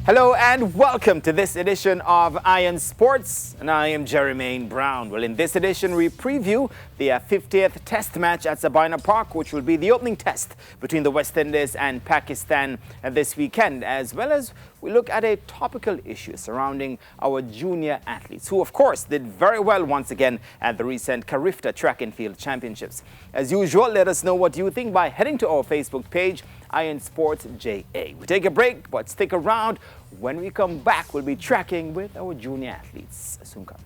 Hello and welcome to this edition of Iron Sports, and I am Jermaine Brown. Well, in this edition, we preview the 50th Test match at Sabina Park, which will be the opening test between the West Indies and Pakistan this weekend, as well as we look at a topical issue surrounding our junior athletes, who, of course, did very well once again at the recent Carifta Track and Field Championships. As usual, let us know what you think by heading to our Facebook page, Iron Sports JA. We take a break, but stick around. When we come back, we'll be tracking with our junior athletes. Soon come.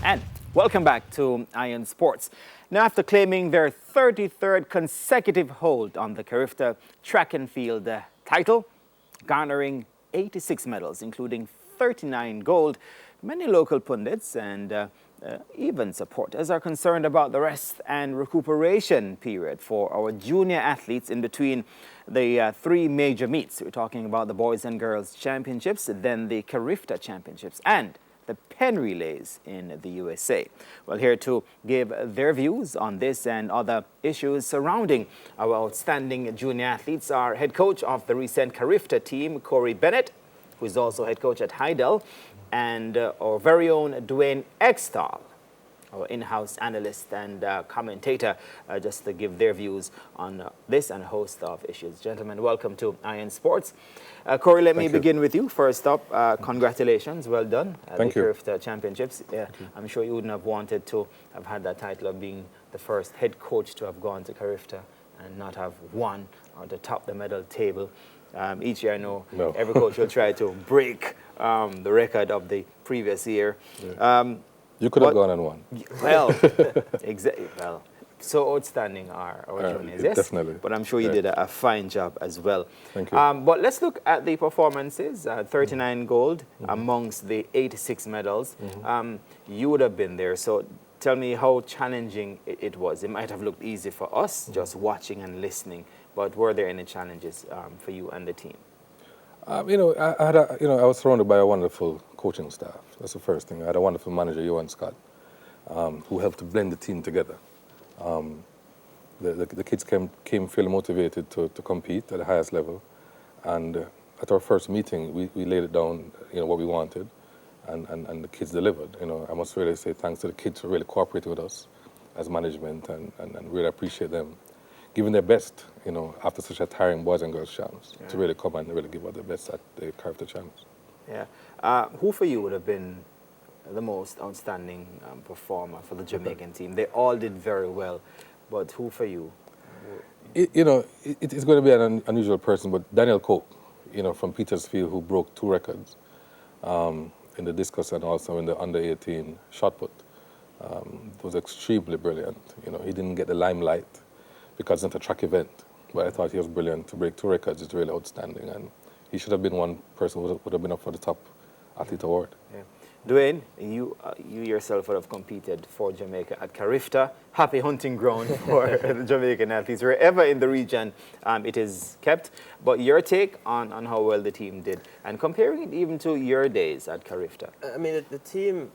And welcome back to Iron Sports. Now, after claiming their 33rd consecutive hold on the Carifta Track and Field title, garnering 86 medals, including 39 gold, many local pundits and even supporters are concerned about the rest and recuperation period for our junior athletes in between the three major meets. We're talking about the Boys and Girls Championships, then the Carifta Championships, and the pen relays in the USA. Well, here to give their views on this and other issues surrounding our outstanding junior athletes are head coach of the recent Carifta team, Corey Bennett, who is also head coach at Heidel, and our very own Dwayne Extall, our in-house analyst and commentator, just to give their views on this and a host of issues. Gentlemen, welcome to Iron Sports. Corey, let me begin with you. First up, congratulations, well done at the Carifta Championships. I'm sure you wouldn't have wanted to have had that title of being the first head coach to have gone to Carifta and not have won or to top the medal table. Each year, I know every coach will try to break the record of the previous year. Yeah. You could have gone and won. Well, exactly. Well, so outstanding are our juniors, yes? Definitely. But I'm sure you did a fine job as well. Thank you. But let's look at the performances. 39 gold amongst the 86 medals. You would have been there, so tell me how challenging it was. It might have looked easy for us, just watching and listening, but were there any challenges for you and the team? I was surrounded by a wonderful coaching staff. That's the first thing. I had a wonderful manager, Johan Scott, who helped to blend the team together. The kids came feeling motivated to compete at the highest level. And at our first meeting, we laid it down, what we wanted, and the kids delivered. I must really say thanks to the kids for really cooperating with us as management and really appreciate them giving their best, after such a tiring Boys and Girls Champs, to really come and really give out their best at the Carifta Champs. Yeah. Who for you would have been the most outstanding performer for the Jamaican team? They all did very well, but who for you? It's going to be an unusual person, but Daniel Cope, from Petersfield, who broke 2 records in the discus and also in the under-18 shot put, was extremely brilliant. He didn't get the limelight because it's a track event, but I thought he was brilliant. To break 2 records is really outstanding, and he should have been one person who would have been up for the top athlete award. Yeah. Dwayne, you yourself would have competed for Jamaica at Carifta, happy hunting ground for the Jamaican athletes, wherever in the region it is kept. But your take on how well the team did, and comparing it even to your days at Carifta. I mean, the team,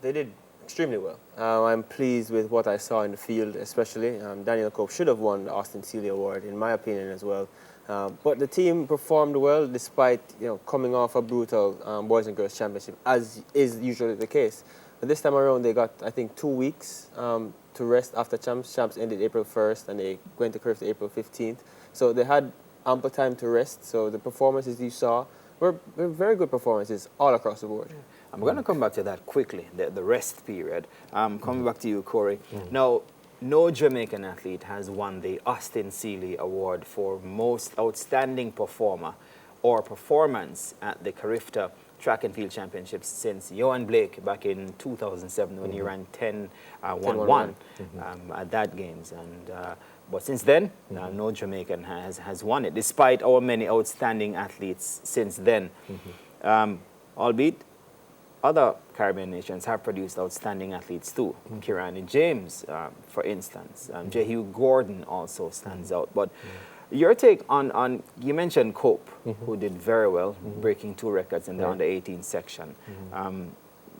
they did extremely well. I'm pleased with what I saw in the field, especially. Daniel Cope should have won the Austin Seeley Award, in my opinion, as well. But the team performed well despite coming off a brutal Boys and Girls Championship, as is usually the case. But this time around, they got, I think, 2 weeks to rest after Champs. Champs ended April 1st, and they went to Carifta April 15th. So they had ample time to rest. So the performances you saw were very good performances all across the board. I'm going to come back to that quickly, the rest period. Coming back to you, Corey. Now, no Jamaican athlete has won the Austin Seeley Award for most outstanding performer or performance at the Carifta Track and Field Championships since Johan Blake back in 2007 when he ran 10-1-1 at that games. But since then, no Jamaican has won it, despite our many outstanding athletes since then. Albeit, other Caribbean nations have produced outstanding athletes too. Kirani James, for instance. Jehu Gordon also stands out. But Your take on you mentioned Cope, who did very well, breaking 2 records in the under 18 section.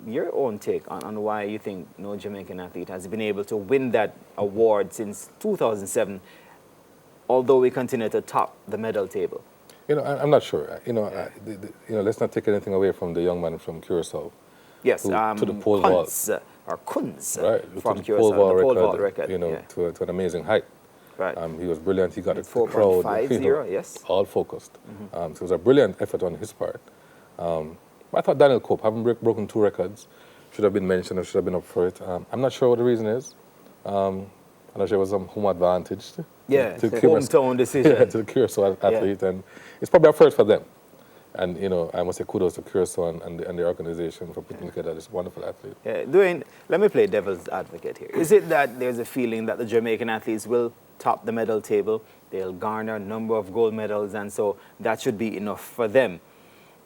Your own take on why you think no Jamaican athlete has been able to win that award since 2007, although we continue to top the medal table. I'm not sure. Let's not take anything away from the young man from Curacao. Yes, who, to the pole Kunz, vault, or Kunz right? from To the Curacao, pole the pole vault vault record. to an amazing height. Right. He was brilliant. He got the 4.50, crowd, yes. all focused. So it was a brilliant effort on his part. I thought Daniel Cope, having broken 2 records, should have been mentioned or should have been up for it. I'm not sure what the reason is. I'm not sure it was some home advantage to hometown decision. to the Curacao athlete, and it's probably a first for them. And I must say kudos to Curacao and the organization for putting together this wonderful athlete. Yeah, Dwayne, let me play devil's advocate here. Is it that there's a feeling that the Jamaican athletes will top the medal table, they'll garner a number of gold medals, and so that should be enough for them?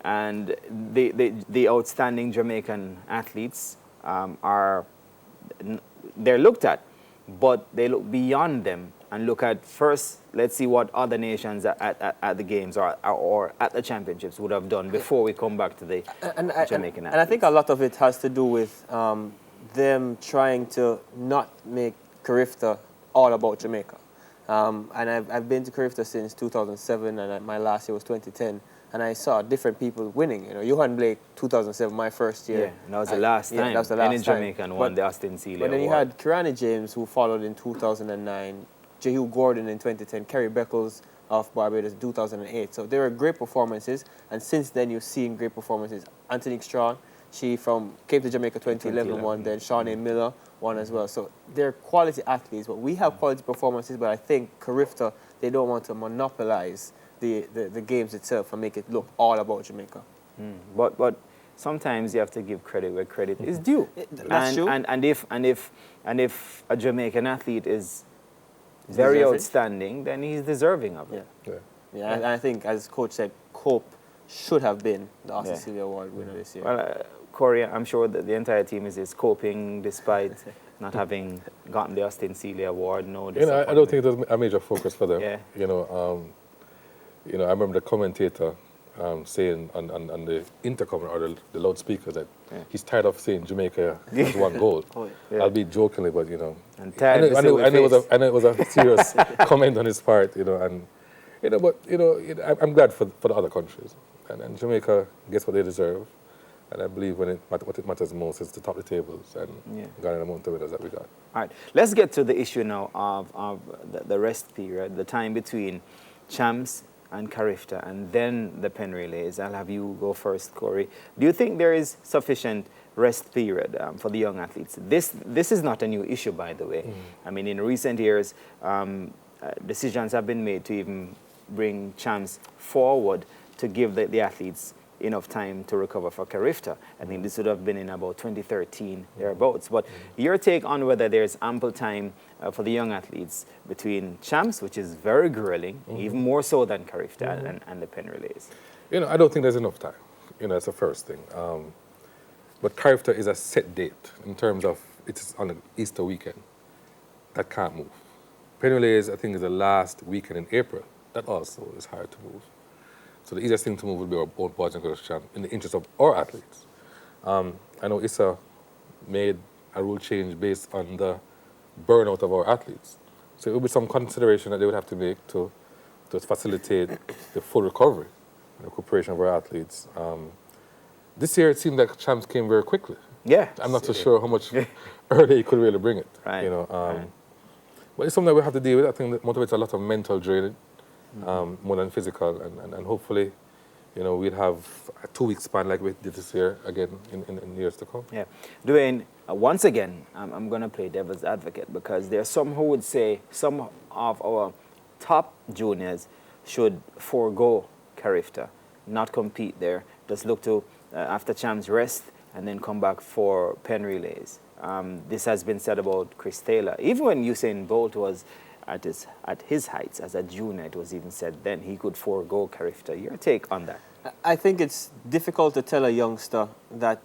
And the outstanding Jamaican athletes they're looked at, but they look beyond them and look at first, let's see what other nations at the games or at the championships would have done before we come back to the Jamaican athletes. And I think a lot of it has to do with them trying to not make Carifta all about Jamaica. And I've been to Carifta since 2007, and my last year was 2010. And I saw different people winning. Johan Blake, 2007, my first year. Yeah, and that was the last time. Yeah, that was the last Any Jamaican won the Austin Celia But then you Award. had Kirani James, who followed in 2009, Jehu Gordon in 2010, Kerry Beckles of Barbados in 2008. So there were great performances, and since then you've seen great performances. Anthony Strawn, she came to Jamaica 2011 won, then Shawnee Miller won as well. So they're quality athletes, but we have quality performances, but I think Carifta, they don't want to monopolize the games itself and make it look all about Jamaica. But sometimes you have to give credit where credit is due. That's true. And if a Jamaican athlete is very deserving? Outstanding, then he's deserving of it. Yeah, and I think, as Coach said, Cope should have been the Austin Celia Award winner this year. Well, Corey, I'm sure that the entire team is coping despite not having gotten the Austin Celia Award. No, I don't think it was a major focus for them. Yeah. I remember the commentator saying on the intercom or the loudspeaker that he's tired of saying Jamaica has won gold. I'll be jokingly, but And tired and it was a serious comment on his part, I'm glad for the other countries, and Jamaica gets what they deserve, and I believe what it matters most is to top the tables and garner the amount of winners that we got. All right, let's get to the issue now of the rest period, the time between champs and Carifta, and then the pen relays. I'll have you go first, Corey. Do you think there is sufficient rest period for the young athletes? This is not a new issue, by the way. I mean, in recent years, decisions have been made to even bring champs forward to give the athletes enough time to recover for Carifta. I think this would have been in about 2013, thereabouts. But your take on whether there's ample time for the young athletes between champs, which is very grueling, even more so than Carifta, and the pen relays? I don't think there's enough time. That's the first thing. But Carifta is a set date in terms of it's on an Easter weekend. That can't move. Pen relays, I think, is the last weekend in April. That also is hard to move. So the easiest thing to move would be our own boys and girls champ in the interest of our athletes. I know ISA made a rule change based on the burnout of our athletes. So it would be some consideration that they would have to make to facilitate the full recovery and recuperation of our athletes. This year it seemed like champs came very quickly. Yeah. I'm not so sure how much early you could really bring it. Right. But it's something that we have to deal with. I think that motivates a lot of mental draining. More than physical, and hopefully, we'll have a 2-week span like we did this year again in years to come. Yeah, Dwayne, once again, I'm going to play devil's advocate because there are some who would say some of our top juniors should forego Carifta, not compete there, just look to after champs rest and then come back for pen relays. This has been said about Chris Taylor. Even when Usain Bolt was at his heights as a junior, it was even said then he could forego Carifta. Your take on that? I think it's difficult to tell a youngster that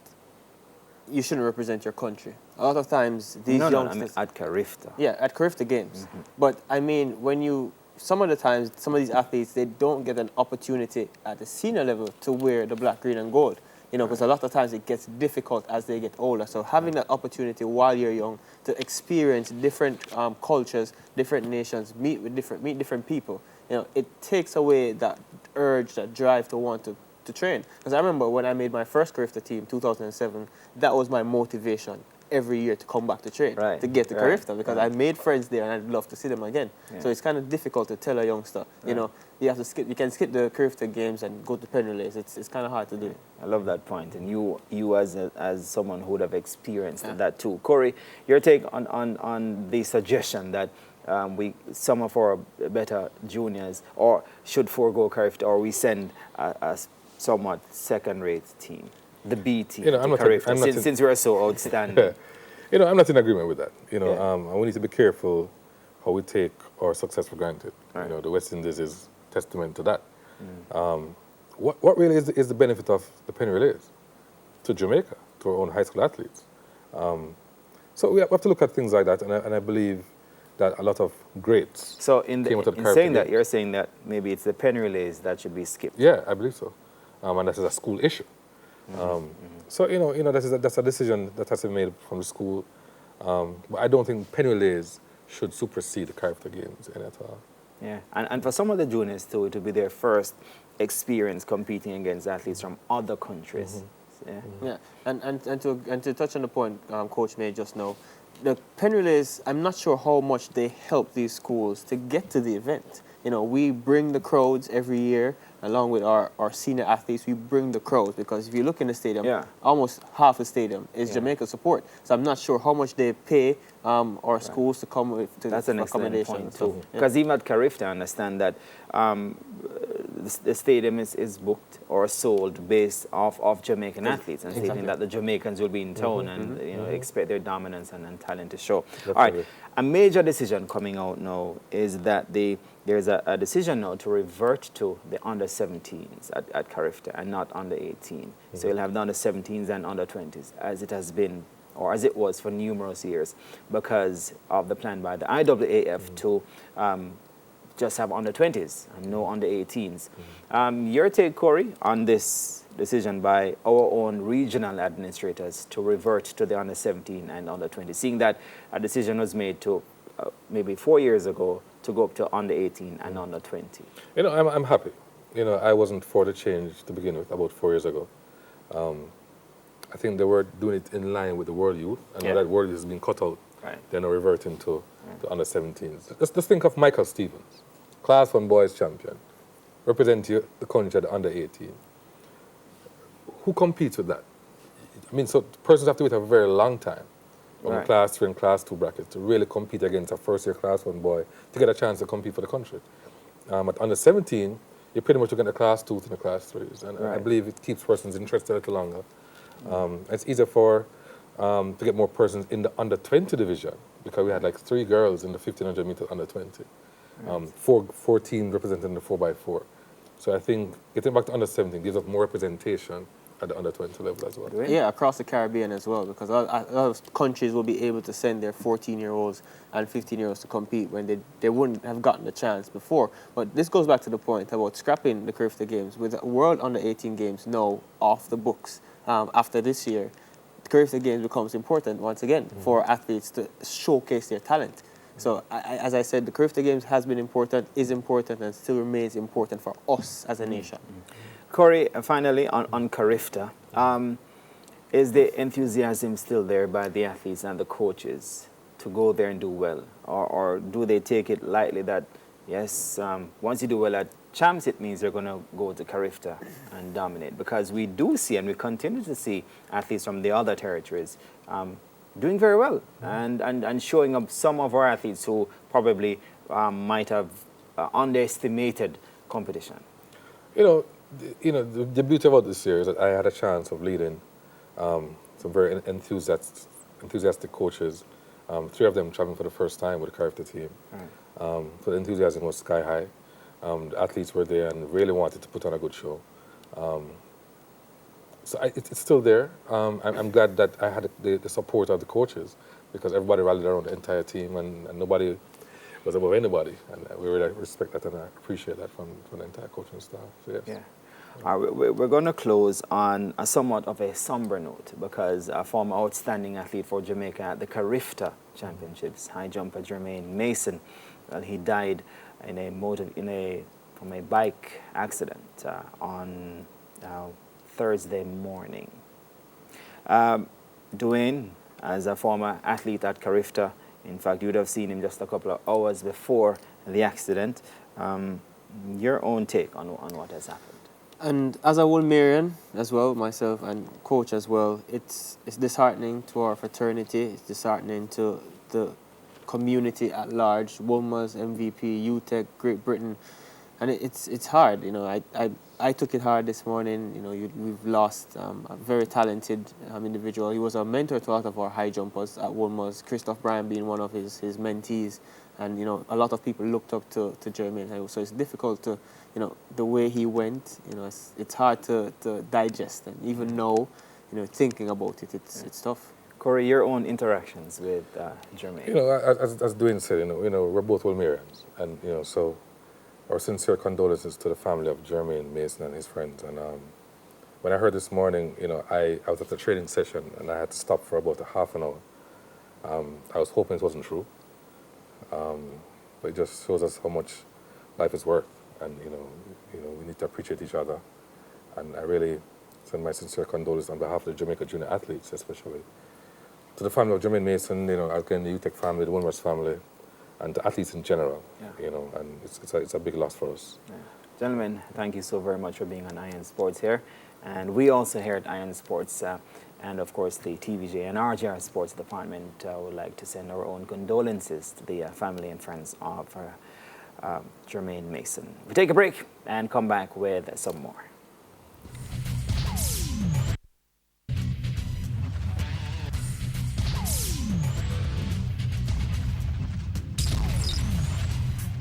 you shouldn't represent your country. A lot of times these youngsters... I mean at Carifta. Yeah, at Carifta Games. But I mean, when you some of the times, some of these athletes, they don't get an opportunity at the senior level to wear the black, green, and gold. You know, because a lot of times it gets difficult as they get older. So having that opportunity while you're young to experience different cultures, different nations, meet different people, you know, it takes away that urge, that drive to want to train. Because I remember when I made my first Carifta team, 2007, that was my motivation every year to come back to train, to get to Carifta, because I made friends there and I'd love to see them again. Yeah. So it's kind of difficult to tell a youngster, you know, you have to skip. You can skip the Carifta games and go to pen relays. It's kind of hard to do. I love that point, and you as someone who would have experienced that too. Corey, your take on the suggestion that some of our better juniors or should forego Carifta, or we send a somewhat second-rate team, the B team, since we're so outstanding. You know, I'm not in agreement with that. You know, and we need to be careful how we take our success for granted. You know, the West Indies is testament to that. What really is the benefit of the penny relays to Jamaica, to our own high school athletes? So we have to look at things like that, and I believe that a lot of greats. So in saying that, you're saying that maybe it's the penny relays that should be skipped. Yeah, I believe so, and that is a school issue. So you know that's a decision that has to be made from the school. But I don't think penny relays should supersede the Carifta games at all. Yeah, and for some of the juniors too, it will be their first experience competing against athletes from other countries. Yeah, and to touch on the point Coach made just now, the pen relays, I'm not sure how much they help these schools to get to the event. You know, we bring the crowds every year, along with our senior athletes. We bring the crowds, because if you look in the stadium, almost half the stadium is Jamaica support. So I'm not sure how much they pay our schools to come with That's an excellent point too. Because even at Carifta, I understand that the stadium is booked or sold based off Jamaican athletes, and stating that the Jamaicans will be in town and you know expect their dominance and talent to show. Definitely. All right, a major decision coming out now is that there's a decision now to revert to the under-17s at Carifta and not under-18. So you'll have the under-17s and under-20s, as it has been, or as it was for numerous years, because of the plan by the IAAF to just have under-20s and no under-18s. Your take, Corey, on this decision by our own regional administrators to revert to the under-17 and under-20, seeing that a decision was made to maybe 4 years ago to go up to under-18 and under-20. You know, I'm happy. You know, I wasn't for the change to begin with about 4 years ago. I think they were doing it in line with the World Youth, and now that World Youth has been cut out, they're now reverting to the under-17s. Just think of Michael Stevens, Class 1 boys champion, representing the country at the under-18. Who competes with that? I mean, so persons have to wait a very long time from Class 3 and Class 2 brackets to really compete against a first-year Class 1 boy to get a chance to compete for the country. At under-17, you're pretty much looking at the Class 2s and the Class 3s, and I believe it keeps persons interested a little longer. It's easier for to get more persons in the under-20 division, because we had like 3 girls in the 1500 meter under-20, 4 teams representing the 4x4. So I think getting back to under-17 gives us more representation at the under-20 level as well. Yeah, across the Caribbean as well, because a lot of countries will be able to send their 14-year-olds and 15-year-olds to compete when they wouldn't have gotten the chance before. But this goes back to the point about scrapping the Carifta Games. With the World Under-18 Games now off the books after this year, the Carifta Games becomes important once again for athletes to showcase their talent. So, as I said, the Carifta Games has been important, is important, and still remains important for us as a nation. Corey, finally, on Carifta, is the enthusiasm still there by the athletes and the coaches to go there and do well? Or do they take it lightly that, yes, once you do well at Champs, it means you're going to go to Carifta and dominate? Because we do see, and we continue to see, athletes from the other territories doing very well and showing up some of our athletes who probably might have underestimated competition. You know, the beauty about this year is that I had a chance of leading some very enthusiastic coaches. 3 of them traveling for the first time with the Carifta team. So the enthusiasm was sky high. The athletes were there and really wanted to put on a good show. So it's still there. I'm glad that I had the support of the coaches, because everybody rallied around the entire team, and nobody was above anybody, and we really respect that and I appreciate that from the entire coaching staff. So yes. Yeah. All right, we're going to close on a somewhat of a somber note because a former outstanding athlete for Jamaica at the Carifta Championships, high jumper Jermaine Mason, well, he died from a bike accident on Thursday morning. Dwayne, as a former athlete at Carifta, in fact, you would have seen him just a couple of hours before the accident. Your own take on what has happened? And as a Wolmerian as well, myself and coach as well, it's disheartening to our fraternity. It's disheartening to the community at large. Wolmer's MVP, UTEC, Great Britain, and it's hard. You know, I took it hard this morning. You know, we've lost a very talented individual. He was a mentor to a lot of our high jumpers at Wolmer's. Christoph Bryan being one of his mentees. And, you know, a lot of people looked up to Jermaine. So it's difficult to, you know, the way he went, you know, it's hard to digest. And even now, you know, thinking about it, it's tough. Corey, your own interactions with Jermaine? You know, as Dwayne said, you know, we're both Wolmerians. And, you know, so our sincere condolences to the family of Jermaine Mason and his friends. And when I heard this morning, you know, I was at the training session and I had to stop for about a half an hour. I was hoping it wasn't true. But it just shows us how much life is worth, and you know we need to appreciate each other. And I really send my sincere condolences on behalf of the Jamaica junior athletes, especially to the family of Jermaine Mason, you know, again the UTEC family, the Wolmer's family, and the athletes in general. Yeah. You know, and it's a big loss for us. Yeah. Gentlemen, thank you so very much for being on Iron Sports here, and we also here at Iron Sports. And of course, the TVJ and RJR Sports Department would like to send our own condolences to the family and friends of Jermaine Mason. We take a break and come back with some more.